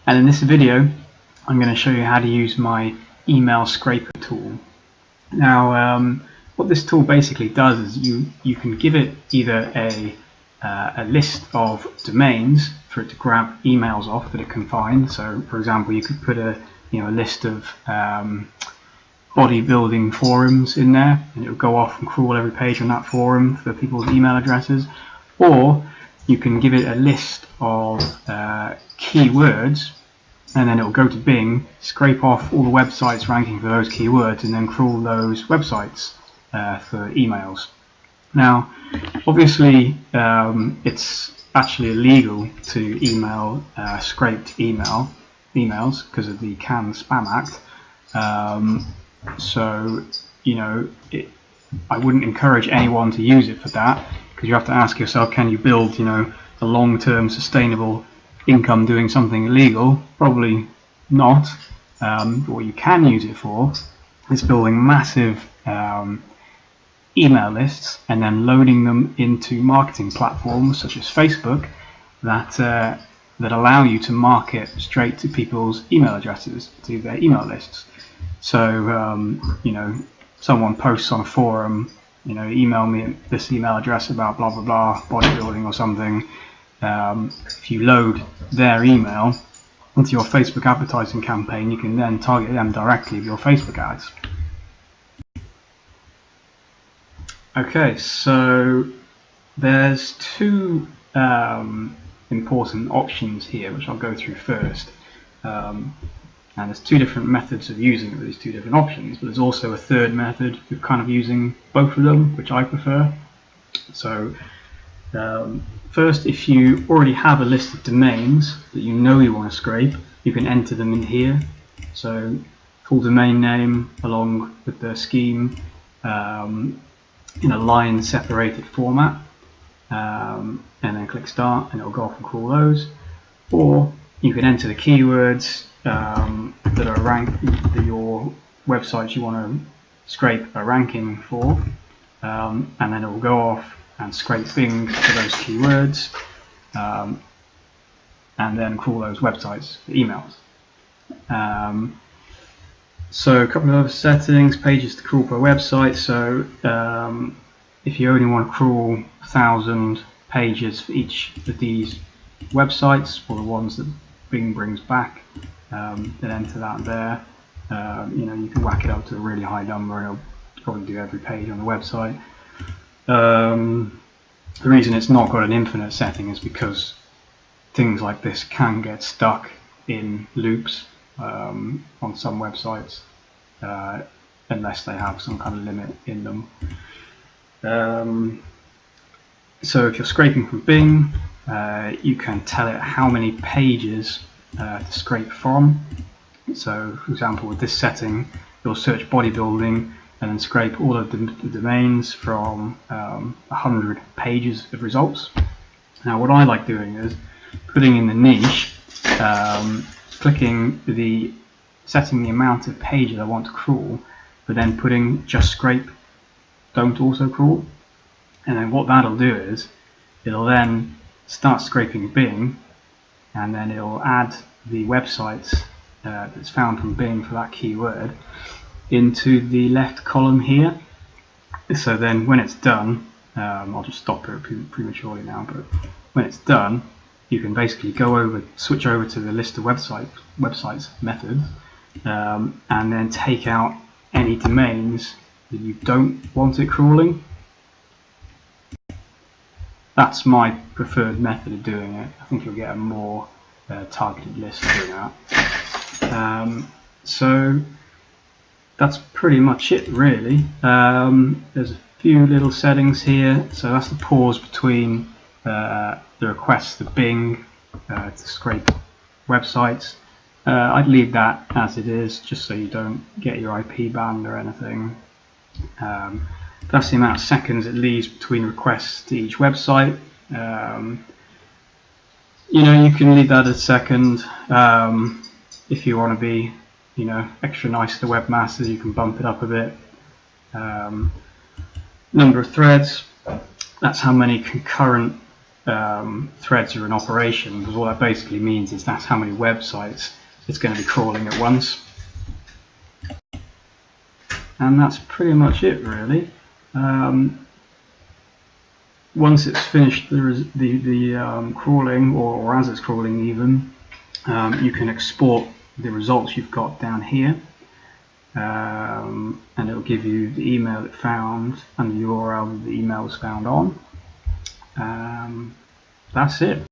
And in this video I'm going to show you how to use my email scraper tool. Now what this tool basically does is you can give it either a list of domains for it to grab emails off that it can find. So for example, you could put a list of bodybuilding forums in there, and it will go off and crawl every page on that forum for people's email addresses. Or you can give it a list of keywords, and then it will go to Bing, scrape off all the websites ranking for those keywords, and then crawl those websites for emails. Now obviously it's actually illegal to email scraped emails because of the CAN-SPAM Act. So I wouldn't encourage anyone to use it for that, because you have to ask yourself, can you build a long-term sustainable income doing something illegal? Probably not. But what you can use it for is building massive email lists and then loading them into marketing platforms such as Facebook that allow you to market straight to people's email addresses, to their email lists. So someone posts on a forum, email me at this email address about blah blah blah bodybuilding or something. If you load their email into your Facebook advertising campaign, you can then target them directly with your Facebook ads. Okay, so there's two important options here, which I'll go through first. And there's two different methods of using it with these two different options, but there's also a third method of kind of using both of them, which I prefer. So first, if you already have a list of domains that you want to scrape, you can enter them in here. So full domain name along with the scheme in a line separated format, and then click start and it'll go off and crawl those. Or you can enter the keywords that are ranked, that your websites you want to scrape are ranking for, and then it will go off and scrape Bing for those keywords, and then crawl those websites for emails. So a couple of other settings, pages to crawl per website. So if you only want to crawl 1,000 pages for each of these websites, or the ones that Bing brings back, then enter that there. You can whack it up to a really high number and it'll probably do every page on the website. The reason it's not got an infinite setting is because things like this can get stuck in loops on some websites, unless they have some kind of limit in them. So if you're scraping from Bing, you can tell it how many pages to scrape from. So for example, with this setting, you'll search bodybuilding and then scrape all of the domains from 100 pages of results. Now what I like doing is putting in the niche, setting the amount of pages I want to crawl, but then putting just scrape, don't also crawl. And then what that'll do is it'll then start scraping Bing, and then it'll add the websites that's found from Bing for that keyword into the left column here. So then when it's done, I'll just stop it prematurely now, but when it's done, you can basically switch over to the list of websites method, and then take out any domains that you don't want it crawling. That's my preferred method of doing it. I think you'll get a more targeted list doing that. So that's pretty much it, really. There's a few little settings here. So that's the pause between the request to Bing to scrape websites. I'd leave that as it is, just so you don't get your IP banned or anything. That's the amount of seconds it leaves between requests to each website. You can leave that a second. If you want to be extra nice to webmasters, you can bump it up a bit. Number of threads, that's how many concurrent threads are in operation, because all that basically means is that's how many websites it's going to be crawling at once. And that's pretty much it, really. Once it's finished the crawling, or as it's crawling even, you can export the results you've got down here, and it'll give you the email it found and the URL that the email was found on. That's it.